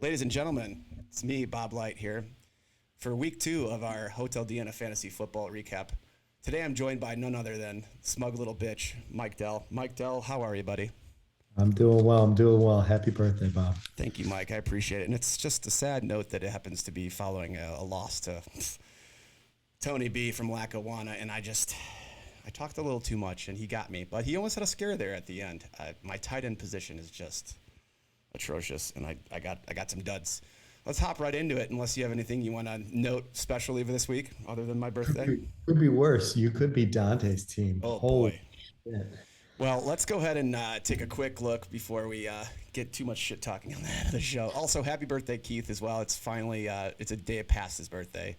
Ladies and gentlemen, it's me, Bob Light, here for week 2 of our Hotel Deanna Fantasy Football recap. Today I'm joined by none other than smug little bitch, Mike Dell. Mike Dell, how are you, buddy? I'm doing well. I'm doing well. Happy birthday, Bob. Thank you, Mike. I appreciate it. And it's just a sad note that it happens to be following a loss to Tony B from Lackawanna. And I talked a little too much, and he got me. But he almost had a scare there at the end. My tight end position is just atrocious, and I got some duds. Let's hop right into it, unless you have anything you want to note specially for this week, other than my Could birthday. be, could be worse. You could be Dante's team. Oh Holy boy. shit. Well, let's go ahead and take a quick look before we get too much shit talking on the end of the show. Also, happy birthday, Keith, as well. It's finally it's a day past his birthday,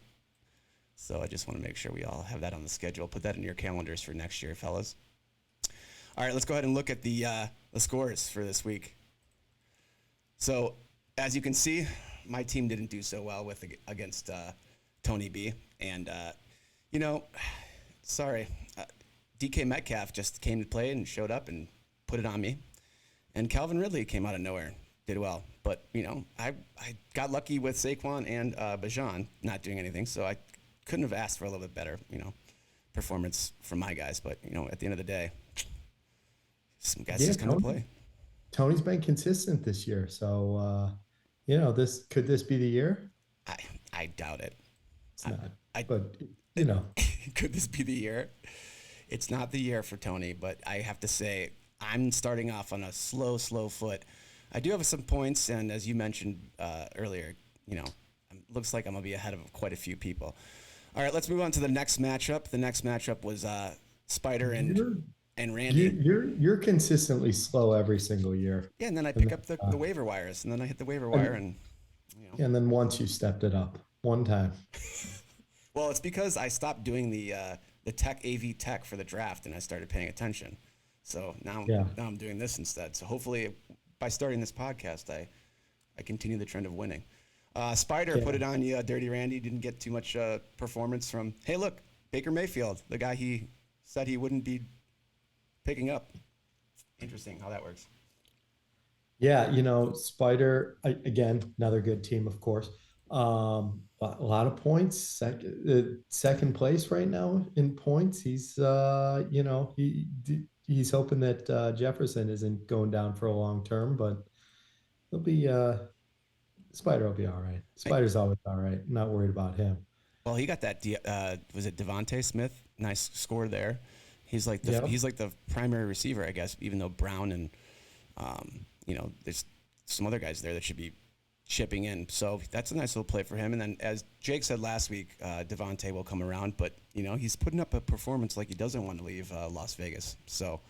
so I just want to make sure we all have that on the schedule. Put that in your calendars for next year, fellas. All right, let's go ahead and look at the scores for this week. So, as you can see, my team didn't do so well against Tony B, and you know, sorry. DK Metcalf just came to play and showed up and put it on me. And Calvin Ridley came out of nowhere, did well. But, I got lucky with Saquon and Bajan not doing anything, so I couldn't have asked for a little bit better, performance from my guys. But, at the end of the day, some guys Yeah, just come to play. Tony's been consistent this year. So this could this be the year? I, I doubt it. It's I, not. I But could this be the year? It's not the year for Tony, but I have to say I'm starting off on a slow foot. I do have some points, and as you mentioned earlier, looks like I'm gonna be ahead of quite a few people. All right, let's move on to the next matchup. The next matchup was Spider and you're and you're Randy. you're consistently slow every single year. Yeah, and then I And pick up the uh, waiver wires, and then I hit the waiver wire, and, and and then once you stepped it up one time. well, it's because I stopped doing the Tech AV Tech for the draft, and I started paying attention. So Yeah. now I'm doing this instead. So hopefully, by starting this podcast, I continue the trend of winning. Spider Yeah. put it on you, Dirty Randy. Didn't get too much performance from. Hey, look, Baker Mayfield, the guy he said he wouldn't be picking up. Interesting how that works. Yeah, Spider again, another good team, of course. A lot of points. Second place right now in points. He's hoping that Jefferson isn't going down for a long term, but he'll be Spider will be all right. Hey, Spider's always all right. Not worried about him. well, he got that. Was it Devonte Smith? Nice score there. Yep. He's like the primary receiver, I guess. Even though Brown and there's some other guys there that should be chipping in. So that's a nice little play for him. And then, as Jake said last week, Devontae will come around, but he's putting up a performance like he doesn't want to leave Las Vegas. So,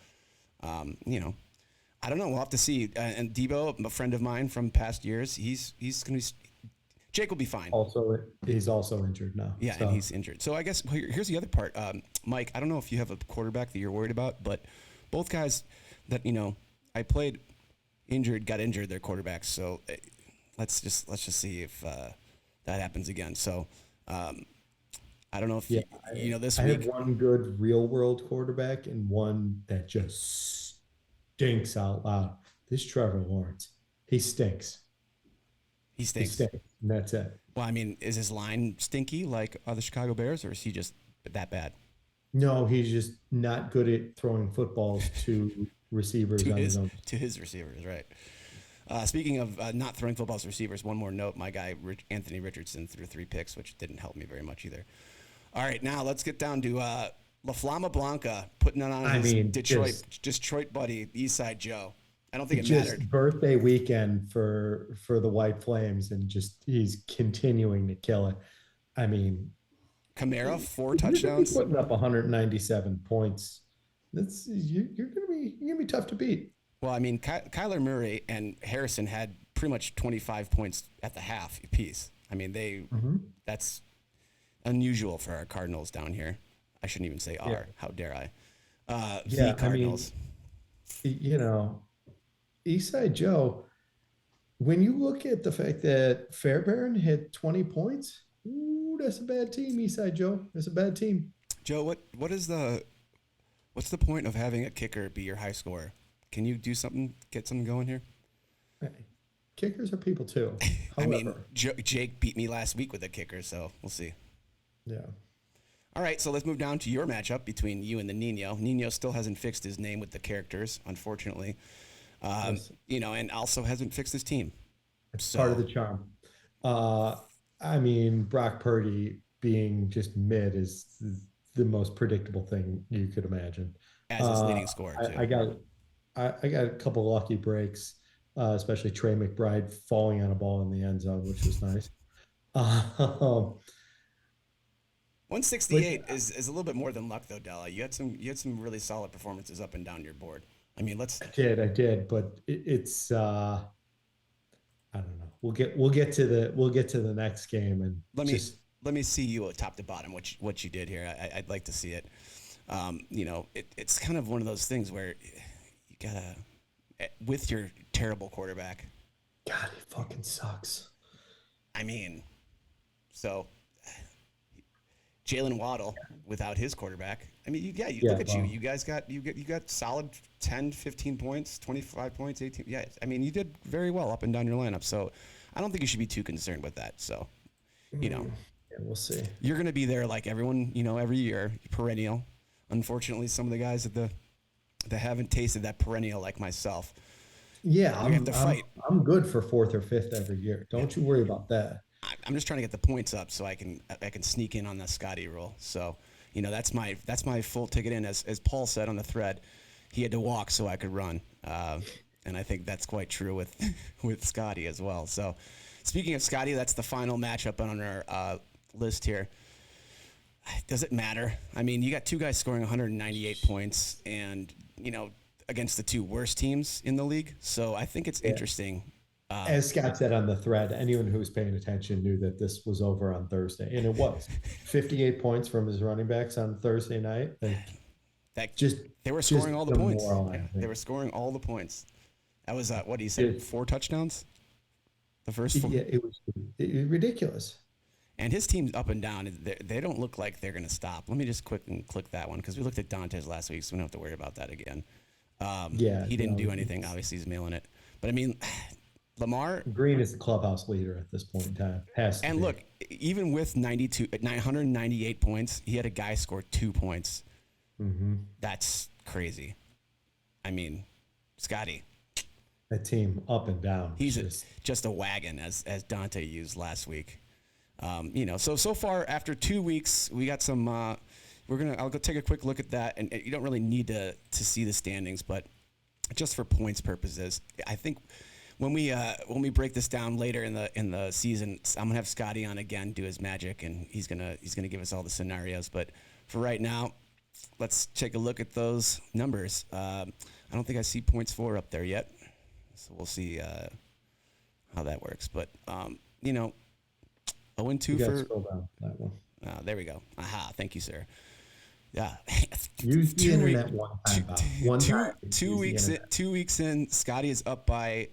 I don't know. We'll have to see. And Debo, a friend of mine from past years, he's gonna be. Jake will be fine. Also, he's also injured now. Yeah, and So he's injured. So I guess here's the other part. Mike, I don't know if you have a quarterback that you're worried about, but both guys that I played got injured their quarterbacks. So let's just see if that happens again. So I don't know if yeah, this I have week. one good real world quarterback and one that just stinks out loud. This Trevor Lawrence, he stinks. He He stinks. stinks, and that's it. Well, I mean, is his line stinky like the Chicago Bears, or is he just that bad No, he's just not good at throwing footballs to receivers to on his his own. to his receivers? Right. Speaking of not throwing footballs to receivers, one more note: my guy Anthony Richardson threw 3 picks, which didn't help me very much either. All right, now let's get down to La Flama Blanca putting it on I his mean, Detroit buddy, Eastside Joe. I don't think it just mattered. birthday weekend for the White Flames, and just he's continuing to kill it. I mean, Kamara, four if you're going to be touchdowns. putting up 197 points, you're gonna be tough to beat. Well, I mean, Kyler Murray and Harrison had pretty much 25 points at the half apiece. I mean, Mhm. that's unusual for our Cardinals down here. I shouldn't even say Yeah, our. How dare I? The yeah. I mean, Cardinals. you know, Eastside Joe. When you look at the fact that Fairbairn had 20 points, ooh, that's a bad team, Eastside Joe. That's a bad team. Joe, what's the point of having a kicker be your high scorer? Can you do something, get something going here? kickers are people too. I mean, However, Jake beat me last week with a kicker, so we'll see. yeah. All right, so let's move down to your matchup between you and the Nino. Nino still hasn't fixed his name with the characters, unfortunately. Yes. And also hasn't fixed his team. It's So, part of the charm. Uh, I mean, Brock Purdy being just mid is the most predictable thing you could imagine. as his Uh, leading scorer, too. I got a couple lucky breaks, especially Trey McBride falling on a ball in the end zone, which was nice. Um, but 168 is a little bit more than luck, though, Della. You had some really solid performances up and down your board. I mean, I did, but it's I don't know. We'll get to the next game and let me just let me see you top to bottom what you did here. I'd like to see it. It's kind of one of those things where you gotta, with your terrible quarterback. God, it fucking sucks. I mean, so Jalen Waddle without his quarterback. I mean, Yeah, look at you. well, You got solid 10, 15 points, 25 points, 18. Yeah, I mean, you did very well up and down your lineup. So I don't think you should be too concerned with that. So, you know, yeah, we'll see. you're going to be there like everyone, every year, perennial. Unfortunately, some of the guys that haven't tasted that perennial like myself, Yeah, we have to fight. I'm good for fourth or fifth every year. Don't you worry about that. I'm just trying to get the points up so I can sneak in on the Scotty rule. So, that's my full ticket in. As Paul said on the thread, he had to walk so I could run, and I think that's quite true with with Scotty as well. So, speaking of Scotty, that's the final matchup on our list here. Does it matter? I mean, you got two guys scoring 198 points, and against the two worst teams in the league. So I think it's interesting. As Scott said on the thread, anyone who was paying attention knew that this was over on Thursday, and it was 58 points from his running backs on Thursday night. And That just they were scoring all the points. Yeah, demoralizing. they were scoring all the points. That was what do you say? It- 4 touchdowns. The first 4. Yeah, it was ridiculous. And his team's up and down. They don't look like they're going to stop. Let me just click that one because we looked at Dante's last week, so we don't have to worry about that again. Yeah, He didn't no, do anything. Obviously, he's mailing it. But I mean, Lamar. Green is the clubhouse leader at this point in time. Has to And be. look, even with 998 points, he had a guy score 2 points. Mm-hmm. That's crazy. I mean, Scotty, That team up and down. he's just a wagon, as Dante used last week. So far after 2 weeks, we got some. I'll go take a quick look at that, and you don't really need to see the standings, but just for points purposes, I think when we break this down later in the season, I'm gonna have Scotty on again, do his magic, and he's gonna give us all the scenarios. But for right now, let's take a look at those numbers. I don't think I see points for up there yet, so we'll see how that works. But 0-2 You got to for. scroll down that one. There we go. Aha! Thank you, sir. Yeah. Use the 2 internet one time. Bob. One two, time. two Use the weeks in, internet. 2 weeks in, Scotty is up by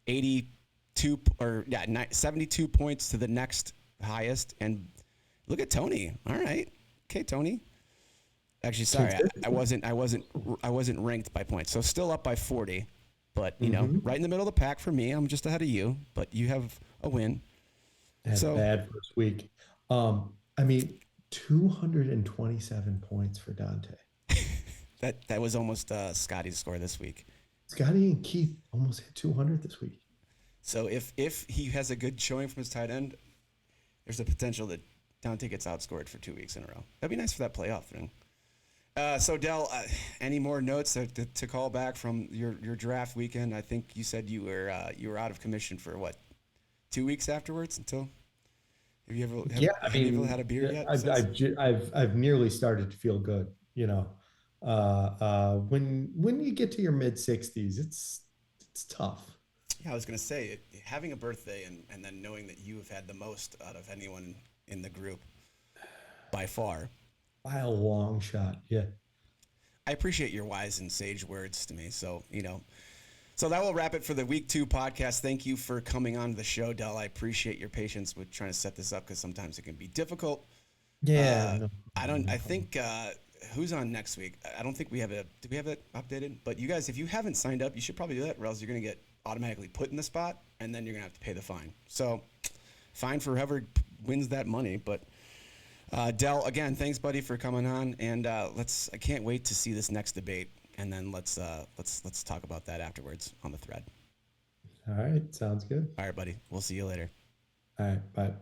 72 points to the next highest. And look at Tony. All right. Okay, Tony. Actually, sorry, I wasn't ranked by points. So still up by 40. But, right in the middle of the pack for me. I'm just ahead of you, but you have a win. Had a bad first week. I mean, 227 points for Dante. That was almost Scotty's score this week. Scotty and Keith almost hit 200 this week. So if he has a good showing from his tight end, there's a potential that Dante gets outscored for 2 weeks in a row. That'd be nice for that playoff thing. So Del, any more notes to call back from your draft weekend? I think you said you were out of commission for what, 2 weeks afterwards until. Have you ever had a beer yet? I've nearly started to feel good. When you get to your mid 60s, it's tough. Yeah, I was gonna say having a birthday and then knowing that you have had the most out of anyone in the group by far. By a long shot, yeah. I appreciate your wise and sage words to me. So So that will wrap it for the week 2 podcast. Thank you for coming on the show, Del. I appreciate your patience with trying to set this up because sometimes it can be difficult. Yeah. I think who's on next week? I don't think we have it. Do we have it updated? But you guys, if you haven't signed up, you should probably do that, or else you're gonna get automatically put in the spot, and then you're gonna have to pay the fine. So, fine for whoever wins that money. But Dell, again, thanks, buddy, for coming on, and I can't wait to see this next debate, and then let's talk about that afterwards on the thread. All right, sounds good. All right, buddy. We'll see you later. All right, bye.